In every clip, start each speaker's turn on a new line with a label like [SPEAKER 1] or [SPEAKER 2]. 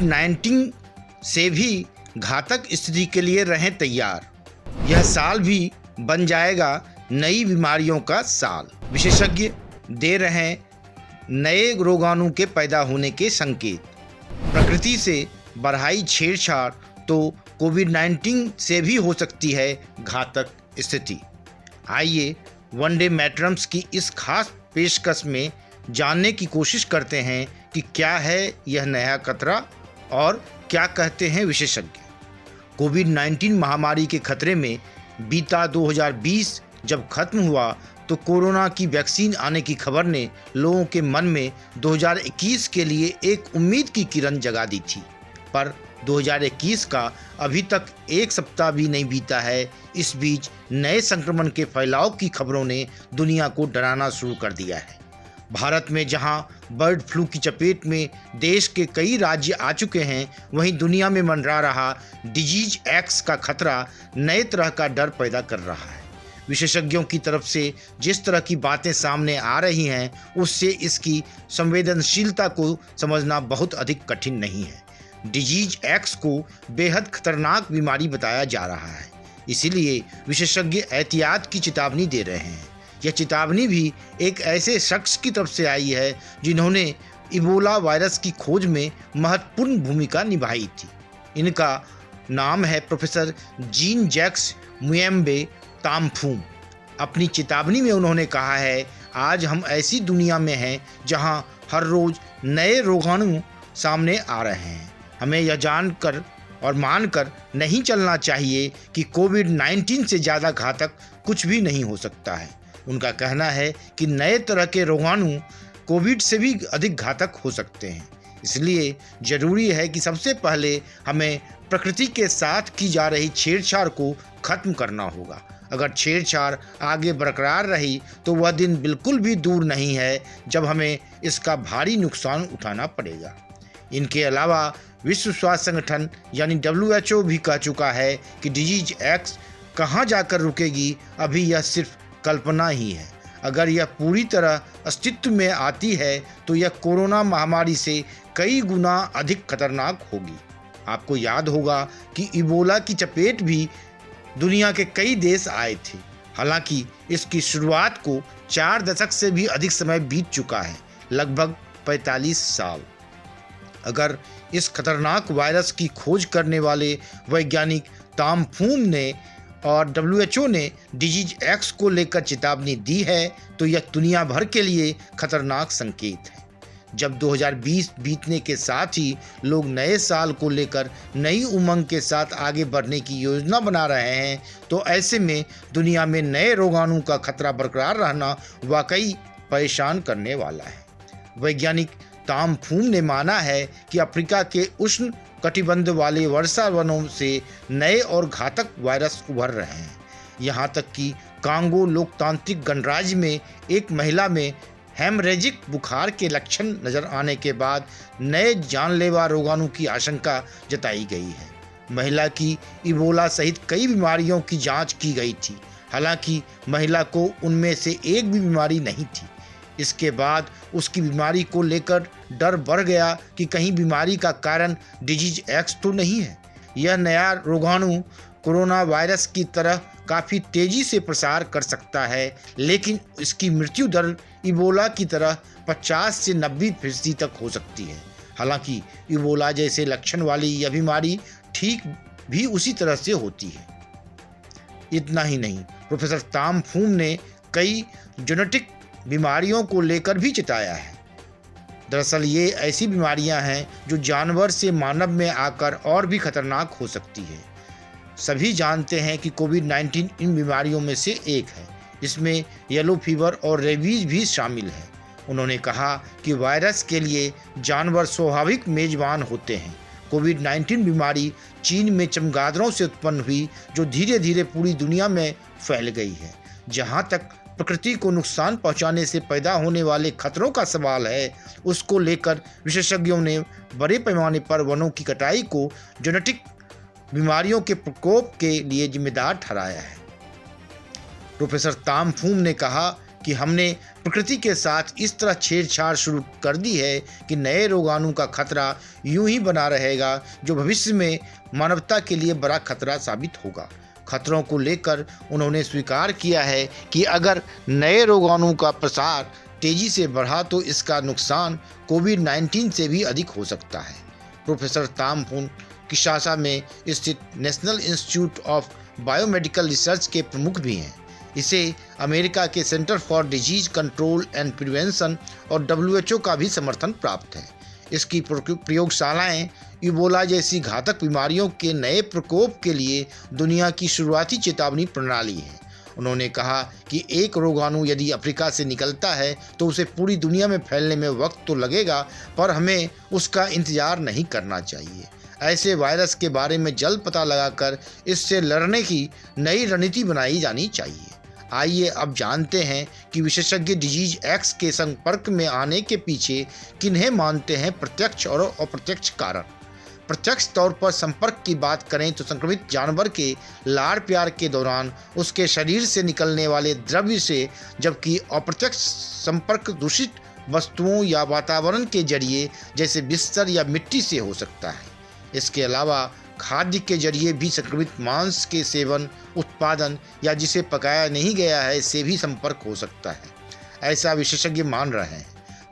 [SPEAKER 1] कोविड-19 से भी घातक स्थिति के लिए रहें तैयार। यह साल भी बन जाएगा नई बीमारियों का साल। विशेषज्ञ दे रहे हैं नए रोगाणु के पैदा होने के संकेत। प्रकृति से बढ़ाई छेड़छाड़ तो कोविड-19 से भी हो सकती है घातक स्थिति। आइए वनडे मैटरम्स की इस खास पेशकश में जानने की कोशिश करते हैं कि क्या है यह नया खतरा और क्या कहते हैं विशेषज्ञ। कोविड-19 महामारी के खतरे में बीता 2020 जब खत्म हुआ तो कोरोना की वैक्सीन आने की खबर ने लोगों के मन में 2021 के लिए एक उम्मीद की किरण जगा दी थी। पर 2021 का अभी तक एक सप्ताह भी नहीं बीता है। इस बीच नए संक्रमण के फैलाव की खबरों ने दुनिया को डराना शुरू कर दिया है। भारत में जहां बर्ड फ्लू की चपेट में देश के कई राज्य आ चुके हैं, वहीं दुनिया में मंडरा रहा डिजीज एक्स का खतरा नए तरह का डर पैदा कर रहा है। विशेषज्ञों की तरफ से जिस तरह की बातें सामने आ रही हैं, उससे इसकी संवेदनशीलता को समझना बहुत अधिक कठिन नहीं है। डिजीज एक्स को बेहद खतरनाक बीमारी बताया जा रहा है, इसीलिए विशेषज्ञ एहतियात की चेतावनी दे रहे हैं। यह चेतावनी भी एक ऐसे शख्स की तरफ से आई है जिन्होंने इबोला वायरस की खोज में महत्वपूर्ण भूमिका निभाई थी। इनका नाम है प्रोफेसर जीन जैक्स मुयेम्बे तामफूम। अपनी चेतावनी में उन्होंने कहा है, आज हम ऐसी दुनिया में हैं जहां हर रोज नए रोगाणु सामने आ रहे हैं। हमें यह जानकर और मानकर नहीं चलना चाहिए कि कोविड-19 से ज़्यादा घातक कुछ भी नहीं हो सकता है। उनका कहना है कि नए तरह के रोगाणु कोविड से भी अधिक घातक हो सकते हैं। इसलिए ज़रूरी है कि सबसे पहले हमें प्रकृति के साथ की जा रही छेड़छाड़ को खत्म करना होगा। अगर छेड़छाड़ आगे बरकरार रही तो वह दिन बिल्कुल भी दूर नहीं है जब हमें इसका भारी नुकसान उठाना पड़ेगा। इनके अलावा विश्व स्वास्थ्य संगठन यानी WHO भी कह चुका है कि डिजीज एक्स कहाँ जाकर रुकेगी, अभी यह सिर्फ कल्पना ही है। अगर यह पूरी तरह अस्तित्व में आती है तो यह कोरोना महामारी से कई गुना अधिक खतरनाक होगी। आपको याद होगा कि इबोला की चपेट भी दुनिया के कई देश आए थे। हालांकि इसकी शुरुआत को 4 दशक से भी अधिक समय बीत चुका है, लगभग 45 साल। अगर इस खतरनाक वायरस की खोज करने वाले वैज्ञानिक तामफूम ने और WHO ने डिजीज एक्स को लेकर चेतावनी दी है तो यह दुनिया भर के लिए खतरनाक संकेत है। जब 2020 बीतने के साथ ही लोग नए साल को लेकर नई उमंग के साथ आगे बढ़ने की योजना बना रहे हैं, तो ऐसे में दुनिया में नए रोगाणु का खतरा बरकरार रहना वाकई परेशान करने वाला है। वैज्ञानिक तामफूम ने माना है कि अफ्रीका के उष्ण कटिबंध वाले वर्षा वनों से नए और घातक वायरस उभर रहे हैं। यहाँ तक कि कांगो लोकतांत्रिक गणराज्य में एक महिला में हेमरेजिक बुखार के लक्षण नजर आने के बाद नए जानलेवा रोगाणु की आशंका जताई गई है। महिला की इबोला सहित कई बीमारियों की जांच की गई थी, हालांकि महिला को उनमें से एक भी बीमारी नहीं थी। इसके बाद उसकी बीमारी को लेकर डर बढ़ गया कि कहीं बीमारी का कारण डिजीज एक्स तो नहीं है। यह नया रोगाणु कोरोना वायरस की तरह काफ़ी तेज़ी से प्रसार कर सकता है, लेकिन इसकी मृत्यु दर इबोला की तरह 50 से 90% तक हो सकती है। हालांकि इबोला जैसे लक्षण वाली यह बीमारी ठीक भी उसी तरह से होती है। इतना ही नहीं, प्रोफेसर तामफूम ने कई जेनेटिक बीमारियों को लेकर भी चेताया है। दरअसल ये ऐसी बीमारियां हैं जो जानवर से मानव में आकर और भी खतरनाक हो सकती है। सभी जानते हैं कि कोविड-19 इन बीमारियों में से एक है। इसमें येलो फीवर और रेबीज भी शामिल है। उन्होंने कहा कि वायरस के लिए जानवर स्वाभाविक मेजबान होते हैं। कोविड-19 बीमारी चीन में चमगादड़ों से उत्पन्न हुई, जो धीरे धीरे पूरी दुनिया में फैल गई है। जहां तक प्रकृति को नुकसान पहुंचाने से पैदा होने वाले खतरों का सवाल है, उसको लेकर विशेषज्ञों ने बड़े पैमाने पर वनों की कटाई को जेनेटिक बीमारियों के प्रकोप के लिए जिम्मेदार ठहराया है। प्रोफेसर तामफूम ने कहा कि हमने प्रकृति के साथ इस तरह छेड़छाड़ शुरू कर दी है कि नए रोगाणु का खतरा यूं ही बना रहेगा, जो भविष्य में मानवता के लिए बड़ा खतरा साबित होगा। खतरों को लेकर उन्होंने स्वीकार किया है कि अगर नए रोगाणु का प्रसार तेजी से बढ़ा तो इसका नुकसान कोविड-19 से भी अधिक हो सकता है। प्रोफेसर ताम फुन किशासा में स्थित national institute of biomedical research के प्रमुख भी हैं। इसे अमेरिका के centre for disease control and prevention और WHO का भी समर्थन प्राप्त है। इसकी प्रयोगशालाएं इबोला जैसी घातक बीमारियों के नए प्रकोप के लिए दुनिया की शुरुआती चेतावनी प्रणाली है। उन्होंने कहा कि एक रोगाणु यदि अफ्रीका से निकलता है तो उसे पूरी दुनिया में फैलने में वक्त तो लगेगा, पर हमें उसका इंतजार नहीं करना चाहिए। ऐसे वायरस के बारे में जल्द पता लगाकर इससे लड़ने की नई रणनीति बनाई जानी चाहिए। आइए अब जानते हैं कि विशेषज्ञ डिजीज एक्स के संपर्क में आने के पीछे किन्हें मानते हैं प्रत्यक्ष और अप्रत्यक्ष कारण। प्रत्यक्ष तौर पर संपर्क की बात करें तो संक्रमित जानवर के लाड़ प्यार के दौरान उसके शरीर से निकलने वाले द्रव्य से, जबकि अप्रत्यक्ष संपर्क दूषित वस्तुओं या वातावरण के जरिए जैसे बिस्तर या मिट्टी से हो सकता है। इसके अलावा खाद्य के जरिए भी संक्रमित मांस के सेवन, उत्पादन या जिसे पकाया नहीं गया है से भी संपर्क हो सकता है, ऐसा विशेषज्ञ मान रहे हैं।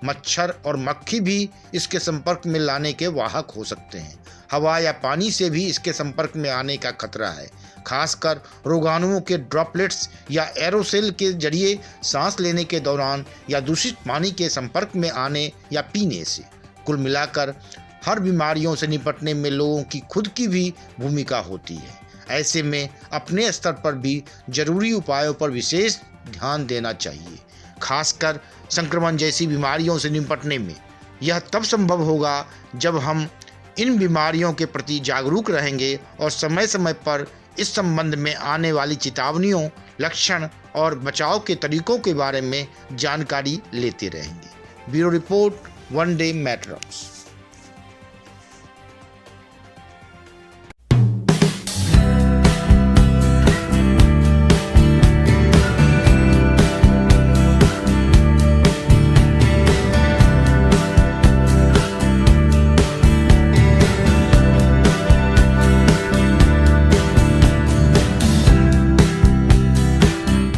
[SPEAKER 1] मच्छर और मक्खी भी इसके संपर्क में लाने के वाहक हो सकते हैं। हवा या पानी से भी इसके संपर्क में आने का खतरा है, खासकर रोगाणुओं के ड्रॉपलेट्स या एरोसेल के जरिए सांस लेने के दौरान या दूषित पानी के संपर्क में आने या पीने से। कुल मिलाकर हर बीमारियों से निपटने में लोगों की खुद की भी भूमिका होती है। ऐसे में अपने स्तर पर भी जरूरी उपायों पर विशेष ध्यान देना चाहिए, खासकर संक्रमण जैसी बीमारियों से निपटने में। यह तब संभव होगा जब हम इन बीमारियों के प्रति जागरूक रहेंगे और समय समय पर इस संबंध में आने वाली चेतावनियों, लक्षण और बचाव के तरीकों के बारे में जानकारी लेते रहेंगे। Bureau report, one day matters.